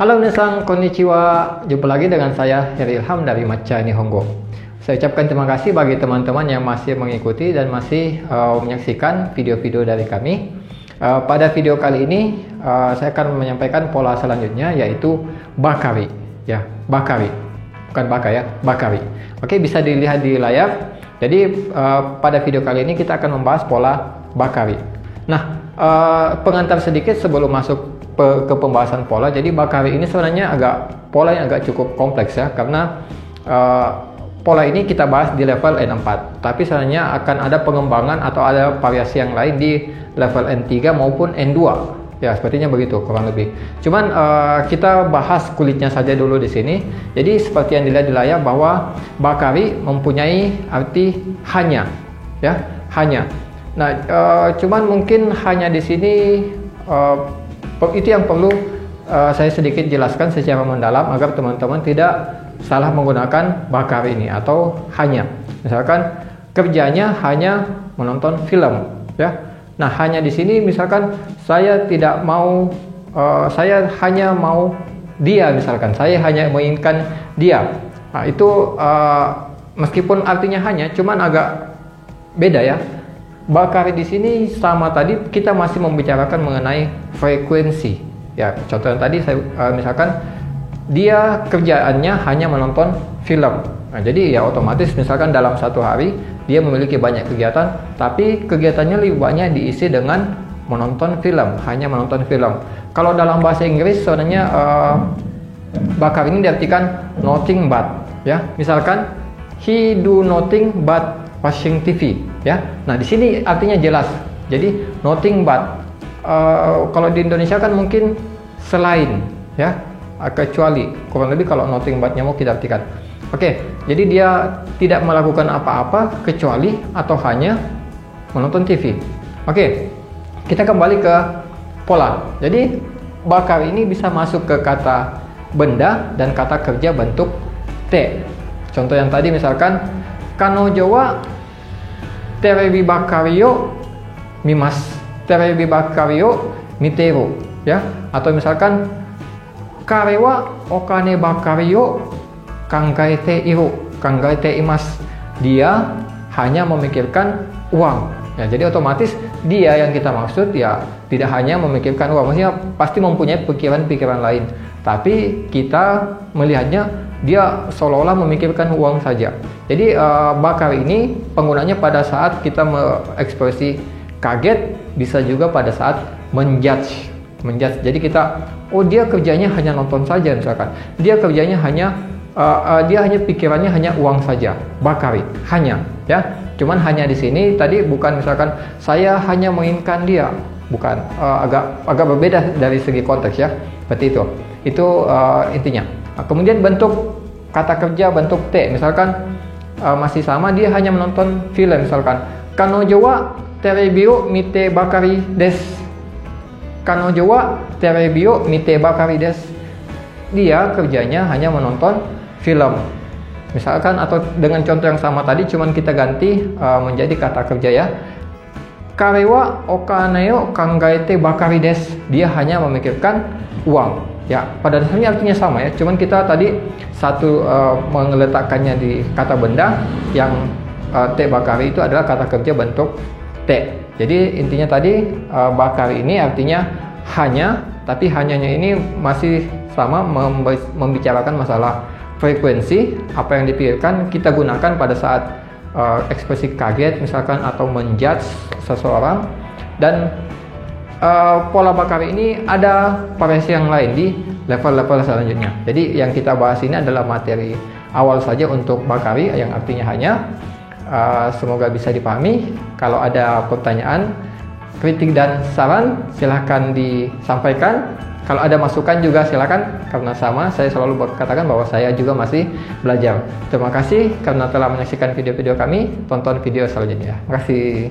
Halo minasan, konnichiwa. Jumpa lagi dengan saya, Heri Ilham dari Matcha Nihongo. Saya ucapkan terima kasih bagi teman-teman yang masih mengikuti dan masih menyaksikan video-video dari kami. Pada video kali ini, saya akan menyampaikan pola selanjutnya, yaitu bakari. Ya, bakari. Bukan bakar ya, bakari. Oke, bisa dilihat di layar. Jadi, pada video kali ini kita akan membahas pola bakari. Nah, pengantar sedikit sebelum masuk ke pembahasan pola. Jadi bakari ini sebenarnya pola yang agak cukup kompleks ya, karena pola ini kita bahas di level N4, tapi sebenarnya akan ada pengembangan atau ada variasi yang lain di level N3 maupun N2 ya, sepertinya begitu kurang lebih. Cuman kita bahas kulitnya saja dulu di sini. Jadi seperti yang dilihat di layar bahwa bakari mempunyai arti hanya ya, hanya. Nah, cuman mungkin hanya di sini itu yang perlu saya sedikit jelaskan secara mendalam agar teman-teman tidak salah menggunakan bakari ini atau hanya. Misalkan kerjanya hanya menonton film, ya. Nah, hanya di sini misalkan saya tidak mau, saya hanya mau dia, misalkan saya hanya menginginkan dia. Nah, itu meskipun artinya hanya, cuman agak beda ya. Bakari di sini sama tadi kita masih membicarakan mengenai frekuensi. Ya, contoh yang tadi saya misalkan dia kerjaannya hanya menonton film. Nah, jadi ya otomatis misalkan dalam satu hari dia memiliki banyak kegiatan, tapi kegiatannya lebih banyak diisi dengan menonton film, hanya menonton film. Kalau dalam bahasa Inggris sebenarnya bakari ini diartikan nothing but, ya. Misalkan he do nothing but watching TV, ya. Nah, di sini artinya jelas. Jadi nothing but. Kalau di Indonesia kan mungkin selain, ya, kecuali. Kurang lebih kalau nothing but-nya mau kita artikan. Oke, jadi dia tidak melakukan apa-apa kecuali atau hanya menonton TV. Oke, kita kembali ke pola. Jadi bakari ini bisa masuk ke kata benda dan kata kerja bentuk T. Contoh yang tadi misalkan Kanojo wa terebi bakari yo mimasu, terebi bakari yo miteru, ya. Atau misalkan kare wa okane bakari yo kangaete iru, kangaete imasu. Dia hanya memikirkan uang. Ya, jadi otomatis dia yang kita maksud ya tidak hanya memikirkan uang, maksudnya pasti mempunyai pikiran-pikiran lain. Tapi kita melihatnya dia seolah-olah memikirkan uang saja. Jadi bakari ini penggunanya pada saat kita mengekspresi kaget, bisa juga pada saat menjudge. Jadi kita, oh dia kerjanya hanya nonton saja misalkan. Dia kerjanya hanya pikirannya hanya uang saja. Bakari, hanya, ya. Cuman hanya di sini tadi bukan misalkan saya hanya menginginkan dia, bukan. Agak berbeda dari segi konteks ya. Seperti itu. Itu intinya. Nah, kemudian bentuk kata kerja bentuk T, misalkan masih sama, dia hanya menonton film, misalkan Kanojo wa terebi o mite bakari desu. Kanojo wa terebi o mite bakari desu. Dia kerjanya hanya menonton film. Misalkan atau dengan contoh yang sama tadi cuman kita ganti menjadi kata kerja ya. Kare wa okane o kangaete bakari desu. Dia hanya memikirkan uang. Ya, pada dasarnya artinya sama ya. Cuman kita tadi satu meletakkannya di kata benda, yang T bakari itu adalah kata kerja bentuk T. Jadi intinya tadi bakari ini artinya hanya, tapi hanyanya ini masih sama membicarakan masalah frekuensi. Apa yang dipikirkan kita gunakan pada saat ekspresi kaget misalkan atau menjudge seseorang. Dan pola bakari ini ada variasi yang lain di level-level selanjutnya. Jadi yang kita bahas ini adalah materi awal saja untuk bakari yang artinya hanya. Semoga bisa dipahami. Kalau ada pertanyaan, kritik dan saran silahkan disampaikan. Kalau ada masukan juga silakan, karena sama saya selalu berkatakan bahwa saya juga masih belajar. Terima kasih karena telah menyaksikan video-video kami. Tonton video selanjutnya. Terima kasih.